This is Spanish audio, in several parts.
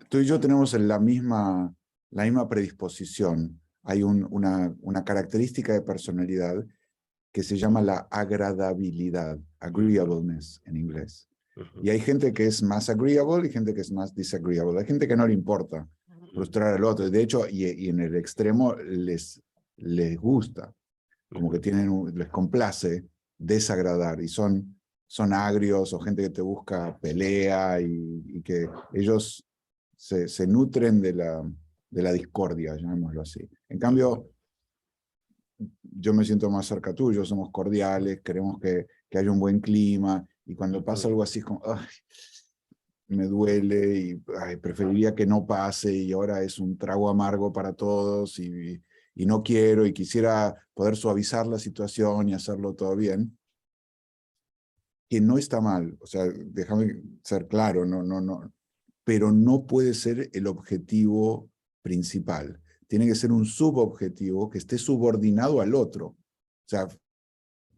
tú y yo tenemos la misma predisposición. Hay una característica de personalidad que se llama la agradabilidad, agreeableness en inglés. Y hay gente que es más agreeable y gente que es más disagreeable. Hay gente que no le importa frustrar al otro. De hecho, y en el extremo les gusta, como que les complace desagradar y son agrios o gente que te busca pelea y que ellos se nutren de la discordia, llamémoslo así. En cambio, yo me siento más cerca tuyo, somos cordiales, queremos que haya un buen clima, y cuando pasa algo así es como, ay, me duele y ay, preferiría que no pase y ahora es un trago amargo para todos y no quiero y quisiera poder suavizar la situación y hacerlo todo bien, que no está mal, o sea, déjame ser claro, no, pero no puede ser el objetivo principal. Tiene que ser un subobjetivo que esté subordinado al otro. O sea,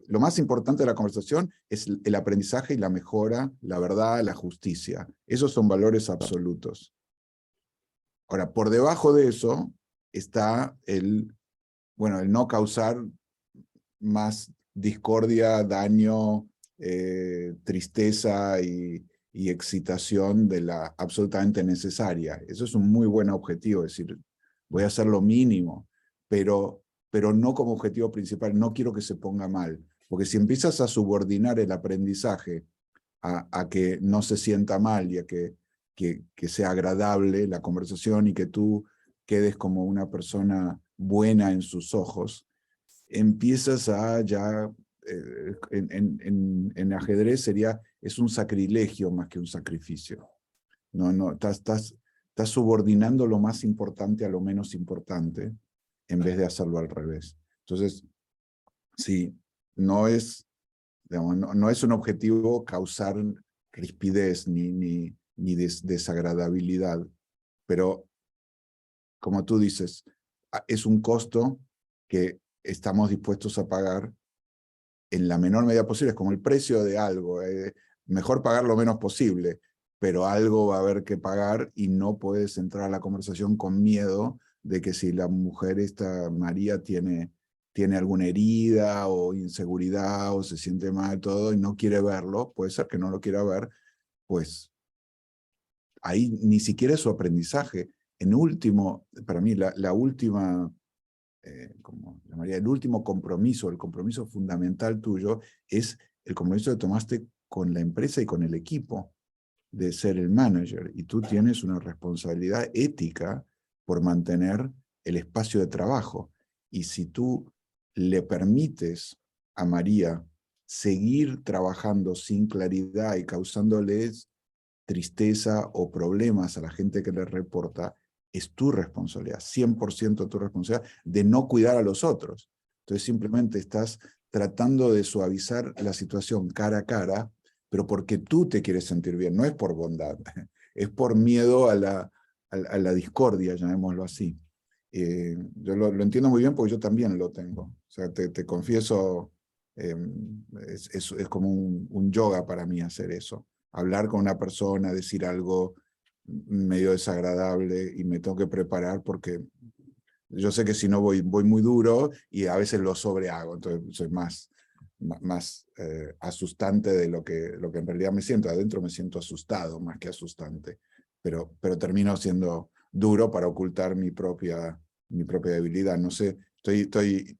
lo más importante de la conversación es el aprendizaje y la mejora, la verdad, la justicia. Esos son valores absolutos. Ahora, por debajo de eso está el no causar más discordia, daño, tristeza y excitación de la absolutamente necesaria. Eso es un muy buen objetivo, es decir, voy a hacer lo mínimo, pero no como objetivo principal, no quiero que se ponga mal, porque si empiezas a subordinar el aprendizaje a que no se sienta mal y a que sea agradable la conversación y que tú quedes como una persona buena en sus ojos, empiezas a ya, en ajedrez es un sacrilegio más que un sacrificio. No, estás subordinando lo más importante a lo menos importante en vez de hacerlo al revés. Entonces, sí, no es, digamos, no es un objetivo causar rispidez ni desagradabilidad, pero como tú dices, es un costo que estamos dispuestos a pagar en la menor medida posible. Es como el precio de algo. Mejor pagar lo menos posible, pero algo va a haber que pagar y no puedes entrar a la conversación con miedo de que si la mujer esta María tiene alguna herida o inseguridad o se siente mal todo y no quiere verlo, puede ser que no lo quiera ver, pues ahí ni siquiera es su aprendizaje. En último, para mí, la última, como llamaría, el último compromiso, el compromiso fundamental tuyo, es el compromiso que tomaste con la empresa y con el equipo de ser el manager. Y tú tienes una responsabilidad ética por mantener el espacio de trabajo. Y si tú le permites a María seguir trabajando sin claridad y causándoles tristeza o problemas a la gente que le reporta, es tu responsabilidad, 100% tu responsabilidad de no cuidar a los otros. Entonces simplemente estás tratando de suavizar la situación cara a cara, pero porque tú te quieres sentir bien, no es por bondad, es por miedo a la discordia, llamémoslo así. Yo lo entiendo muy bien porque yo también lo tengo. O sea, te confieso, es como un yoga para mí hacer eso. Hablar con una persona, decir algo medio desagradable y me tengo que preparar porque yo sé que si no voy muy duro y a veces lo sobrehago, entonces soy más asustante de lo que en realidad me siento. Adentro me siento asustado más que asustante, pero termino siendo duro para ocultar mi propia debilidad. No sé, estoy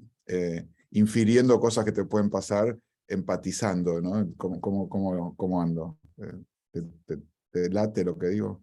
infiriendo cosas que te pueden pasar, empatizando, ¿no? ¿Cómo ando? ¿Te late lo que digo?